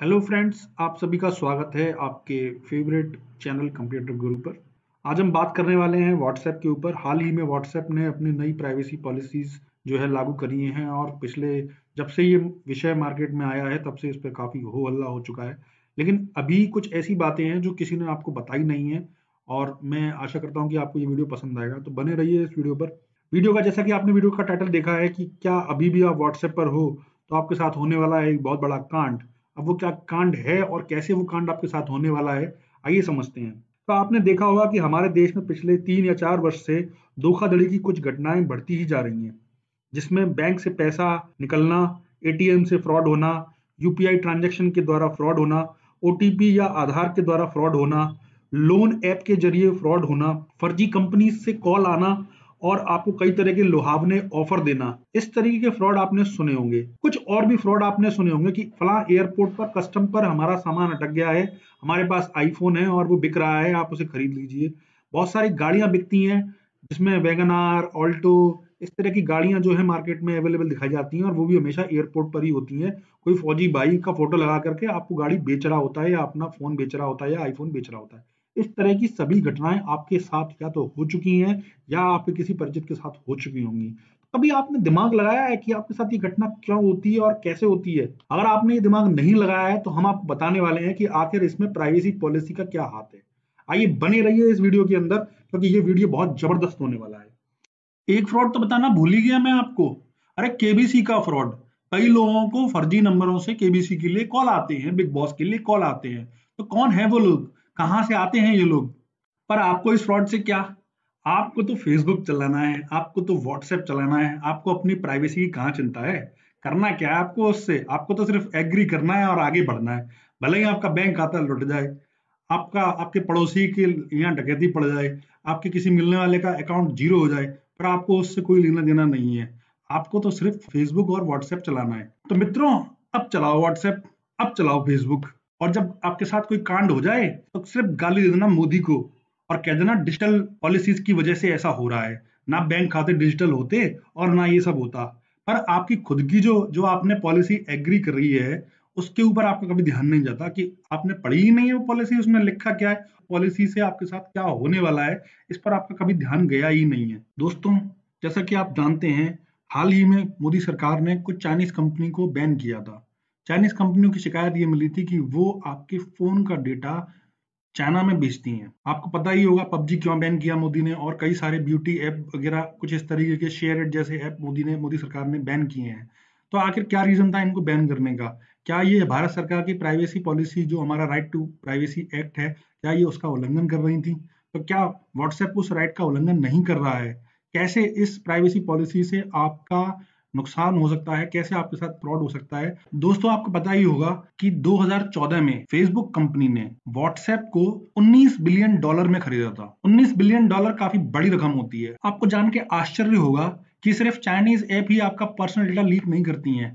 Hello friends, आप सभी का स्वागत है आपके फेवरेट चैनल कंप्यूटर गुरु पर। आज हम बात करने वाले हैं व्हाट्सएप के ऊपर। हाल ही में व्हाट्सएप ने अपनी नई प्राइवेसी पॉलिसीज जो है लागू करी हैं और पिछले जब से ये विषय मार्केट में आया है तब से इस पर काफ़ी हो हल्ला हो चुका है। लेकिन अभी कुछ ऐसी बातें हैं जो किसी ने आपको बताई नहीं है और मैं आशा करता हूँ कि आपको ये वीडियो पसंद आएगा, तो बने रहिए इस वीडियो पर। वीडियो का जैसा कि आपने वीडियो का टाइटल देखा है कि क्या अभी भी आप व्हाट्सएप पर हो तो आपके साथ होने वाला है एक बहुत बड़ा कांड। अब वो क्या कांड है और कैसे वो कांड आपके साथ होने वाला है, आइए समझते हैं। तो आपने देखा होगा कि हमारे देश में पिछले 3 या 4 वर्ष से धोखाधड़ी की कुछ घटनाएं बढ़ती ही जा रही हैं, जिसमें बैंक से पैसा निकलना, एटीएम से फ्रॉड होना, यूपीआई ट्रांजैक्शन के द्वारा फ्रॉड होना, ओटीपी या आधार के द्वारा फ्रॉड होना, लोन ऐप के जरिए फ्रॉड होना, फर्जी कंपनी से कॉल आना और आपको कई तरह के लुभावने ऑफर देना। इस तरीके के फ्रॉड आपने सुने होंगे। कुछ और भी फ्रॉड आपने सुने होंगे कि फला एयरपोर्ट पर कस्टम पर हमारा सामान अटक गया है, हमारे पास आईफोन है और वो बिक रहा है, आप उसे खरीद लीजिए। बहुत सारी गाड़ियां बिकती हैं जिसमें वैगनार, ऑल्टो, इस तरह की गाड़ियां जो है मार्केट में अवेलेबल दिखाई जाती हैं और वो भी हमेशा एयरपोर्ट पर ही होती हैं। कोई फौजी भाई का फोटो लगा करके आपको गाड़ी बेच रहा होता है या अपना फोन बेच रहा होता है या आईफोन बेच रहा होता है। इस तरह की सभी घटनाएं आपके साथ या तो हो चुकी हैं या आपके किसी परिचित के साथ हो चुकी होंगी। कभी आपने दिमाग लगाया है कि आपके साथ ये घटना क्यों होती है और कैसे होती है? अगर आपने ये दिमाग नहीं लगाया है तो हम आपको बताने वाले हैं कि आखिर इसमें प्राइवेसी पॉलिसी का क्या हाथ है। आइए बने रहिए इस वीडियो के अंदर, क्योंकि ये वीडियो बहुत जबरदस्त होने वाला है। एक फ्रॉड तो बताना भूल ही गया मैं आपको। अरे केबीसी का फ्रॉड। कई लोगों को फर्जी नंबरों से केबीसी के लिए कॉल आते हैं, बिग बॉस के लिए कॉल आते हैं। तो कौन है वो लोग, कहां से आते हैं ये लोग? पर आपको इस फ्रॉड से क्या? आपको तो फेसबुक चलाना है, आपको तो व्हाट्सएप चलाना है, आपको अपनी प्राइवेसी की कहाँ चिंता है? करना क्या है आपको उससे? आपको तो सिर्फ एग्री करना है और आगे बढ़ना है। भले ही आपका बैंक खाता लुट जाए, आपका आपके पड़ोसी के यहाँ डकैती पड़ जाए, आपके किसी मिलने वाले का अकाउंट जीरो हो जाए, पर आपको उससे कोई लेना देना नहीं है। आपको तो सिर्फ फेसबुक और व्हाट्सएप चलाना है। तो मित्रों, अब चलाओ व्हाट्सएप, अब चलाओ फेसबुक, और जब आपके साथ कोई कांड हो जाए तो सिर्फ गाली दे देना मोदी को और कह देना डिजिटल पॉलिसीज की वजह से ऐसा हो रहा है। ना बैंक खाते डिजिटल होते और ना ये सब होता। पर आपकी खुद की जो जो आपने पॉलिसी एग्री कर रही है उसके ऊपर आपका कभी ध्यान नहीं जाता कि आपने पढ़ी ही नहीं है वो पॉलिसी, उसमें लिखा क्या है, पॉलिसी से आपके साथ क्या होने वाला है, इस पर आपका कभी ध्यान गया ही नहीं है। दोस्तों, जैसा कि आप जानते हैं, हाल ही में मोदी सरकार ने कुछ चाइनीज कंपनी को बैन किया था। चाइनीज कंपनियों की शिकायत ये मिली थी कि वो आपके फोन का डेटा चाइना में बेचती हैं। आपको पता ही होगा पबजी क्यों बैन किया मोदी ने, और कई सारे ब्यूटी ऐप वगैरह कुछ इस तरीके के शेयर इट जैसे ऐप मोदी सरकार ने बैन किए हैं। तो आखिर क्या रीजन था इनको बैन करने का? क्या ये भारत सरकार की प्राइवेसी पॉलिसी, जो हमारा राइट टू प्राइवेसी एक्ट है, क्या ये उसका उल्लंघन कर रही थी? तो क्या व्हाट्सएप उस राइट का उल्लंघन नहीं कर रहा है? कैसे इस प्राइवेसी पॉलिसी से आपका नुकसान हो सकता है, कैसे आपके साथ फ्रॉड हो सकता है? दोस्तों, आपको पता ही होगा कि 2014 में फेसबुक कंपनी ने व्हाट्सएप को $19 बिलियन में खरीदा था। $19 बिलियन काफी बड़ी रकम होती है। आपको जान के आश्चर्य होगा कि सिर्फ चाइनीज ऐप ही आपका पर्सनल डेटा लीक नहीं करती हैं,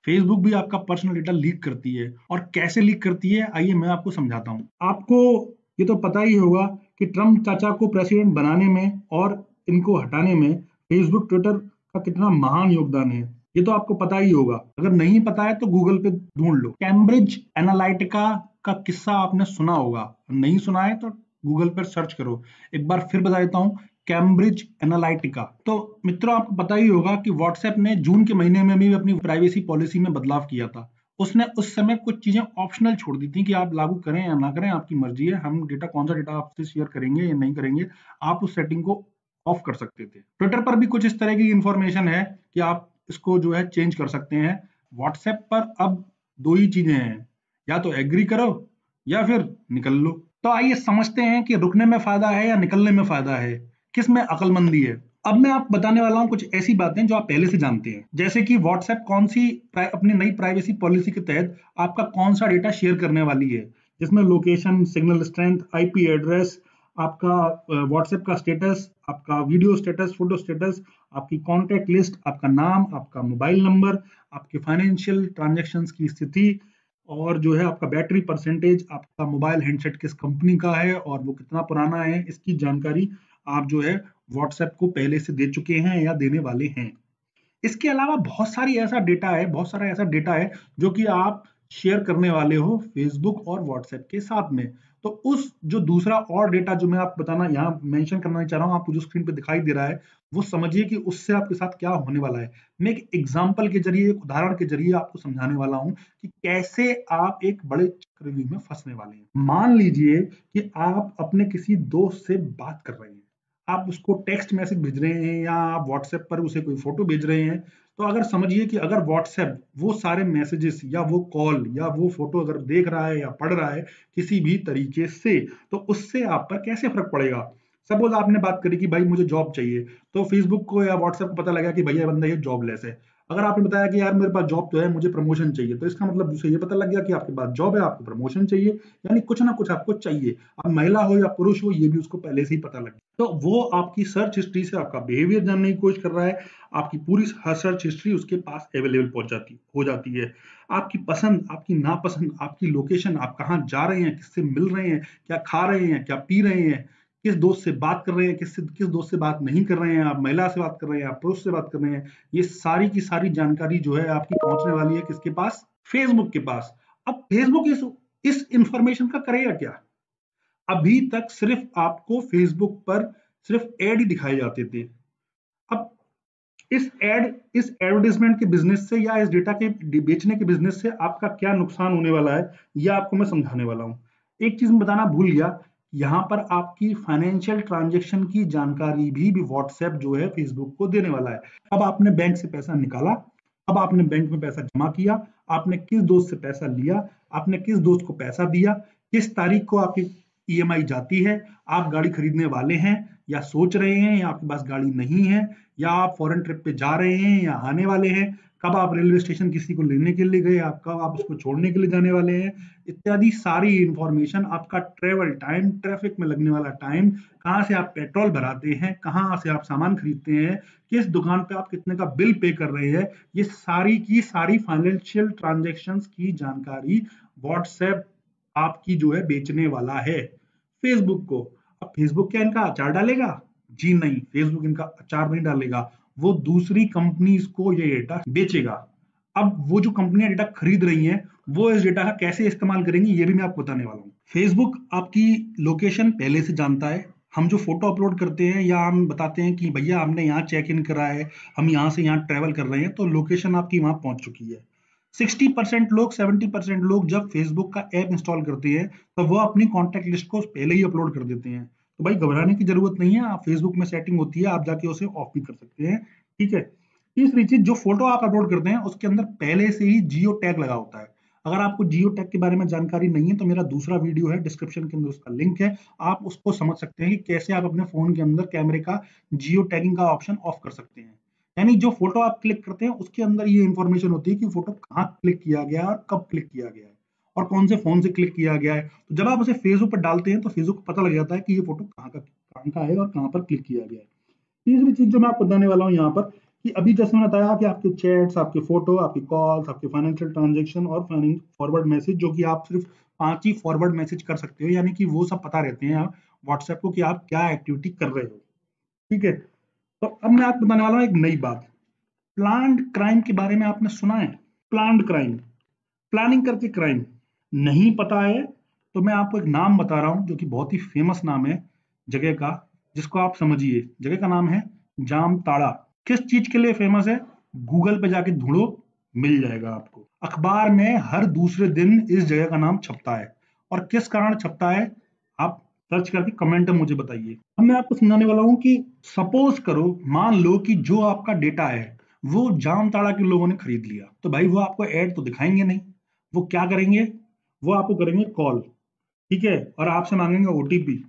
फेसबुक भी आपका पर्सनल डेटा लीक करती है। और कैसे लीक करती है, आइए मैं आपको समझाता हूँ। आपको ये तो पता ही होगा कि ट्रम्प चाचा को प्रेसिडेंट बनाने में और इनको हटाने में फेसबुक, ट्विटर का कितना महान योगदान है, ये तो आपको पता ही होगा। अगर नहीं पता है तो गूगल पे ढूंढ लो। कैम्ब्रिज एनालिटिका का किस्सा आपने सुना होगा, नहीं सुना है तो गूगल पर सर्च करो। एक बार फिर बता देता हूँ, कैम्ब्रिज एनालिटिका। तो मित्रों, आपको पता ही होगा कि व्हाट्सएप ने जून के महीने में भी अपनी प्राइवेसी पॉलिसी में बदलाव किया था। उसने उस समय कुछ चीजें ऑप्शनल छोड़ दी थी कि आप लागू करें या ना करें, आपकी मर्जी है, हम डेटा कौन सा डेटा आपसे शेयर करेंगे या नहीं करेंगे, आप उस सेटिंग को ऑफ कर सकते थे। ट्विटर पर भी कुछ इस तरह की इंफॉर्मेशन है कि आप इसको जो है चेंज कर सकते हैं। व्हाट्सएप पर अब दो ही चीजें हैं, या तो एग्री करो या फिर निकल लो। तो आइए समझते हैं कि रुकने में फायदा है या निकलने में फायदा है, किस में अकलमंदी है। अब मैं आपको बताने वाला हूं कुछ ऐसी बातें जो आप पहले से जानते हैं, जैसे कि व्हाट्सएप कौन सी अपनी नई प्राइवेसी पॉलिसी के तहत आपका कौन सा डेटा शेयर करने वाली है, जिसमें location, signal strength, IP address, आपका व्हाट्सएप का स्टेटस, आपका वीडियो स्टेटस, फोटो स्टेटस, आपकी कॉन्टैक्ट लिस्ट, आपका नाम, आपका मोबाइल नंबर, आपके फाइनेंशियल ट्रांजैक्शंस की स्थिति, और जो है आपका बैटरी परसेंटेज, आपका मोबाइल हैंडसेट किस कंपनी का है और वो कितना पुराना है, इसकी जानकारी आप जो है व्हाट्सएप को पहले से दे चुके हैं या देने वाले हैं। इसके अलावा बहुत सारा ऐसा डेटा है जो कि आप शेयर करने वाले हो फेसबुक और व्हाट्सएप के साथ में। तो उस जो दूसरा और डेटा जो मैं आपको बताना यहाँ मेंशन करना नहीं चाह रहा हूँ, आपको जो स्क्रीन पे दिखाई दे रहा है वो समझिए कि उससे आपके साथ क्या होने वाला है। मैं एक एग्जाम्पल के जरिए, एक उदाहरण के जरिए आपको समझाने वाला हूँ कि कैसे आप एक बड़े चक्रव्यूह में फंसने वाले हैं। मान लीजिए कि आप अपने किसी दोस्त से बात कर रहे हैं, आप उसको टेक्स्ट मैसेज भेज रहे हैं या आप व्हाट्सएप पर उसे कोई फोटो भेज रहे हैं। तो अगर समझिए कि अगर व्हाट्सएप वो सारे मैसेजेस या वो कॉल या वो फोटो अगर देख रहा है या पढ़ रहा है किसी भी तरीके से, तो उससे आप पर कैसे फर्क पड़ेगा। सपोज आपने बात करी कि भाई मुझे जॉब चाहिए, तो फेसबुक को या व्हाट्सएप को पता लगा कि भैया बंदा ये जॉबलेस है। अगर आपने बताया कि यार मेरे पास जॉब तो है, मुझे प्रमोशन चाहिए, तो इसका मतलब उसे ये पता लग गया कि आपके पास जॉब है, आपको प्रमोशन चाहिए, यानी कुछ ना कुछ आपको चाहिए। अब महिला हो या पुरुष हो, ये भी उसको पहले से ही पता लग गया। तो वो आपकी सर्च हिस्ट्री से आपका बिहेवियर जानने की कोशिश कर रहा है। आपकी पूरी सर्च हिस्ट्री उसके पास अवेलेबल हो जाती है। आपकी पसंद, आपकी नापसंद, आपकी लोकेशन, आप कहाँ जा रहे हैं, किससे मिल रहे हैं, क्या खा रहे हैं, क्या पी रहे हैं, किस दोस्त से बात कर रहे हैं, किस दोस्त से बात नहीं कर रहे हैं, आप महिला से बात कर रहे हैं, आप पुरुष से बात कर रहे हैं, ये सारी की सारी जानकारी जो है आपकी पहुंचने वाली है किसके पास? फेसबुक के पास। अब फेसबुक इस इंफॉर्मेशन का करेगा क्या? अभी तक सिर्फ आपको फेसबुक पर सिर्फ एड ही दिखाए जाते थे। अब इस एडवर्टाइजमेंट के बिजनेस से या इस डेटा के बेचने के बिजनेस से आपका क्या नुकसान होने वाला है, यह आपको मैं समझाने वाला हूं। एक चीज मैं बताना भूल गया, यहाँ पर आपकी फाइनेंशियल ट्रांजेक्शन की जानकारी भी व्हाट्सएप जो है फेसबुक को देने वाला है। अब आपने बैंक से पैसा निकाला, अब आपने बैंक में पैसा जमा किया, आपने किस दोस्त से पैसा लिया, आपने किस दोस्त को पैसा दिया, किस तारीख को आपकी ईएमआई जाती है, आप गाड़ी खरीदने वाले हैं या सोच रहे हैं या आपके पास गाड़ी नहीं है, या आप फॉरेन ट्रिप पे जा रहे हैं या आने वाले हैं, कब आप रेलवे स्टेशन किसी को लेने के लिए गए, आप कब आप उसको छोड़ने के लिए जाने वाले हैं, इत्यादि सारी इंफॉर्मेशन, आपका ट्रेवल टाइम, ट्रैफिक में लगने वाला टाइम, कहाँ से आप पेट्रोल भराते हैं, कहाँ से आप सामान खरीदते हैं, किस दुकान पे आप कितने का बिल पे कर रहे हैं, ये सारी की सारी फाइनेंशियल ट्रांजेक्शन्स की जानकारी व्हाट्सएप आपकी जो है बेचने वाला है फेसबुक को। अब फेसबुक क्या इनका अचार डालेगा? जी नहीं, फेसबुक इनका अचार नहीं डालेगा, वो दूसरी कंपनीज को ये डेटा बेचेगा। अब वो जो कंपनियां डेटा खरीद रही हैं, वो इस डेटा का कैसे इस्तेमाल करेंगी ये भी मैं आपको बताने वाला हूँ। फेसबुक आपकी लोकेशन पहले से जानता है। हम जो फोटो अपलोड करते हैं या हम बताते हैं कि भैया हमने यहाँ चेक इन करा है, हम यहाँ से यहाँ ट्रेवल कर रहे हैं, तो लोकेशन आपकी वहां पहुंच चुकी है। 60% लोग, 70% लोग जब फेसबुक का ऐप इंस्टॉल करते हैं तो वो अपनी कॉन्टैक्ट लिस्ट को पहले ही अपलोड कर देते हैं। तो भाई घबराने की जरूरत नहीं है, आप फेसबुक में सेटिंग होती है, आप जाके उसे ऑफ भी कर सकते हैं। ठीक है। तीसरी चीज, जो फोटो आप अपलोड करते हैं उसके अंदर पहले से ही जियो टैग लगा होता है। अगर आपको जियो टैग के बारे में जानकारी नहीं है तो मेरा दूसरा वीडियो है, डिस्क्रिप्शन के अंदर उसका लिंक है, आप उसको समझ सकते हैं कि कैसे आप अपने फोन के अंदर कैमरे का जियो टैगिंग का ऑप्शन ऑफ कर सकते हैं। यानी जो फोटो आप क्लिक करते हैं उसके अंदर ये इंफॉर्मेशन होती है कि फोटो कहाँ क्लिक किया गया है और कब क्लिक किया गया है और कौन से फोन से क्लिक किया गया है। तो जब आप उसे फेसबुक पर डालते हैं तो फेसबुक को पता लग जाता है कि ये फोटो कहाँ का है और कहाँ पर क्लिक किया गया है। तीसरी चीज जो मैं आपको बताने वाला हूँ यहाँ पर, कि अभी जैसे मैंने बताया कि आपके चैट्स, आपके फोटो, आपकी कॉल्स, आपके फाइनेंशियल ट्रांजेक्शन और फॉरवर्ड मैसेज, जो कि आप सिर्फ 5 ही फॉरवर्ड मैसेज कर सकते हो, यानी कि वो सब पता रहते हैं व्हाट्सएप को कि आप क्या एक्टिविटी कर रहे हो। ठीक है। तो अब मैं आपको बताने वाला हूँ एक नई बात, प्लान्ड क्राइम के बारे में आपने सुना है? प्लान्ड क्राइम, प्लानिंग करके क्राइम नहीं पता है तो मैं आपको एक नाम बता रहा हूं जो कि बहुत ही फेमस नाम है जगह का, जिसको आप समझिए। जगह का नाम है जामताड़ा। किस चीज के लिए फेमस है? गूगल पे जाके ढूंढो, मिल जाएगा आपको। अखबार में हर दूसरे दिन इस जगह का नाम छपता है। और किस कारण छपता है, आप सर्च करके कमेंट में मुझे बताइए। अब मैं आपको समझाने वाला हूं कि सपोज करो, मान लो कि जो आपका डेटा है वो जामताड़ा के लोगों ने खरीद लिया, तो भाई वो आपको ऐड तो दिखाएंगे नहीं, वो क्या करेंगे? वो आपको करेंगे कॉल। ठीक है। और आपसे मांगेंगे ओटीपी,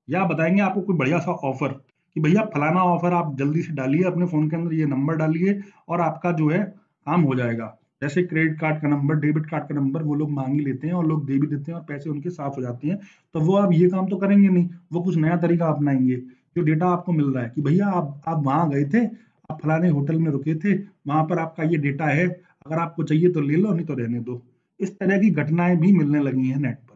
या बताएंगे आपको कोई बढ़िया सा ऑफर कि भैया फलाना ऑफर आप जल्दी से डालिए अपने फोन के अंदर, ये नंबर डालिए और आपका जो है काम हो जाएगा। जैसे क्रेडिट कार्ड का नंबर, डेबिट कार्ड का नंबर वो लोग मांग ही लेते हैं और लोग दे भी देते हैं और पैसे उनके साफ हो जाते हैं। तो वो अब ये काम तो करेंगे नहीं, वो कुछ नया तरीका अपनाएंगे। जो डेटा आपको मिल रहा है कि भैया आप वहां गए थे, आप फलाने होटल में रुके थे, वहां पर आपका ये डेटा है, अगर आपको चाहिए तो ले लो, नहीं तो रहने दो। इस तरह की घटनाएं भी मिलने लगी हैं नेट पर।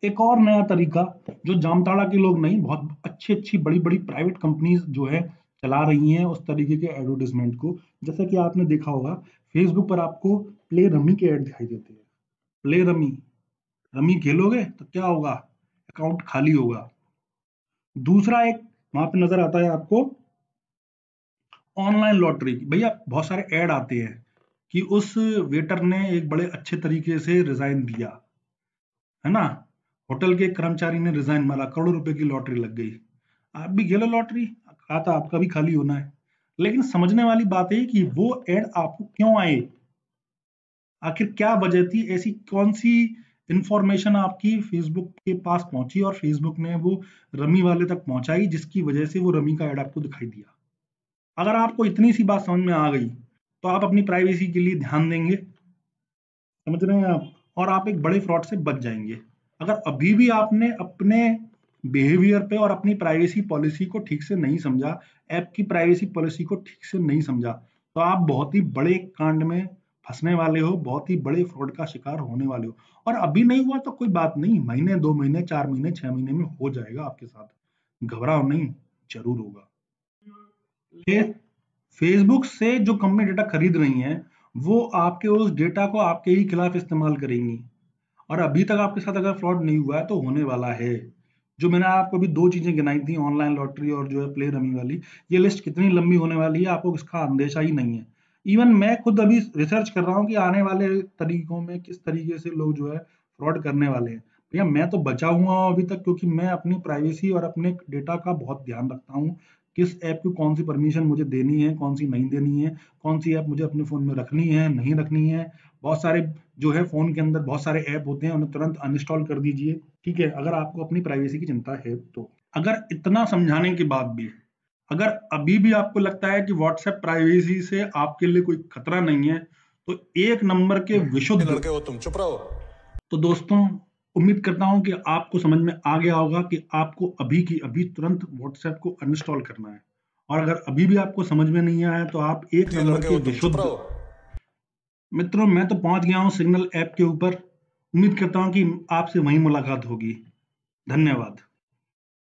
एक और नया तरीका जो जामताड़ा के लोग नहीं, बहुत अच्छी अच्छी बड़ी बड़ी प्राइवेट कंपनीज जो है चला रही हैं उस तरीके के एडवर्टाइजमेंट को। जैसा कि आपने देखा होगा फेसबुक पर आपको प्ले रमी के ऐड दिखाई देते हैं। प्ले रमी, रमी खेलोगे तो क्या होगा, अकाउंट खाली होगा। दूसरा एक वहां पे नजर आता है आपको ऑनलाइन लॉटरी। भैया बहुत सारे ऐड आते हैं कि उस वेटर ने एक बड़े अच्छे तरीके से रिजाइन दिया, है ना, होटल के कर्मचारी ने रिजाइन मारा, करोड़ों रुपए की लॉटरी लग गई। आप भी खेलो लॉटरी, खाता आपका भी खाली होना है। लेकिन समझने वाली बात है कि वो ऐड आपको क्यों आए, आखिर क्या वजह थी, ऐसी कौन सी इंफॉर्मेशन आपकी फेसबुक के पास पहुंची और फेसबुक ने वो रमी वाले तक पहुंचाई जिसकी वजह से वो रमी का ऐड आपको दिखाई दिया। अगर आपको इतनी सी बात समझ में आ गई तो आप अपनी प्राइवेसी के लिए ध्यान देंगे, समझ रहे हैं आप, और आप एक बड़े फ्रॉड से बच जाएंगे। अगर अभी भी आपने अपने बिहेवियर पे और अपनी प्राइवेसी पॉलिसी को ठीक से नहीं समझा, ऐप की प्राइवेसी पॉलिसी को ठीक से नहीं समझा, तो आप बहुत ही बड़े कांड में फंसने वाले हो, बहुत ही बड़े फ्रॉड का शिकार होने वाले हो। और अभी नहीं हुआ तो कोई बात नहीं, महीने 2 महीने 4 महीने 6 महीने में हो जाएगा आपके साथ, घबराओ नहीं, जरूर होगा। ये फेसबुक से जो कंपनी डेटा खरीद रही है वो आपके उस डेटा को आपके ही खिलाफ इस्तेमाल करेंगी। और अभी तक आपके साथ अगर फ्रॉड नहीं हुआ है तो होने वाला है। जो मैंने आपको अभी दो चीजें गिनाई थी, ऑनलाइन लॉटरी और जो है प्ले रमी वाली, ये लिस्ट कितनी लंबी होने वाली है आपको इसका अंदेशा ही नहीं है। इवन मैं खुद अभी रिसर्च कर रहा हूँ कि आने वाले तरीकों में किस तरीके से लोग जो है फ्रॉड करने वाले हैं। भैया मैं तो बचा हुआ हूँ अभी तक, क्योंकि मैं अपनी प्राइवेसी और अपने डेटा का बहुत ध्यान रखता हूँ। किस ऐप को कौन सी परमिशन मुझे देनी है, कौन सी नहीं देनी है, कौन सी ऐप मुझे अपने फोन में रखनी है नहीं रखनी है। बहुत सारे जो है फोन के अंदर बहुत सारे ऐप होते हैं, उन्हें तुरंत अनइंस्टॉल कर दीजिए, ठीक है, अगर आपको अपनी प्राइवेसी की चिंता है तो। अगर इतना समझाने के बाद भी अगर अभी भी आपको लगता है कि व्हाट्सएप प्राइवेसी से आपके लिए कोई खतरा नहीं है, तो एक नंबर के विशुद्ध लड़के हो तुम, चुप रहो। तो दोस्तों उम्मीद करता हूं कि आपको समझ में आ गया होगा कि आपको अभी की अभी तुरंत व्हाट्सएप को अनइंस्टॉल करना है। और अगर अभी भी आपको समझ में नहीं आया तो आप एक नंबर लड़के के हो तुम, चुप विशुद्ध, रहो। मित्रों मैं तो पहुंच गया हूं सिग्नल ऐप के ऊपर। उम्मीद करता हूं कि आपसे वहीं मुलाकात होगी। धन्यवाद।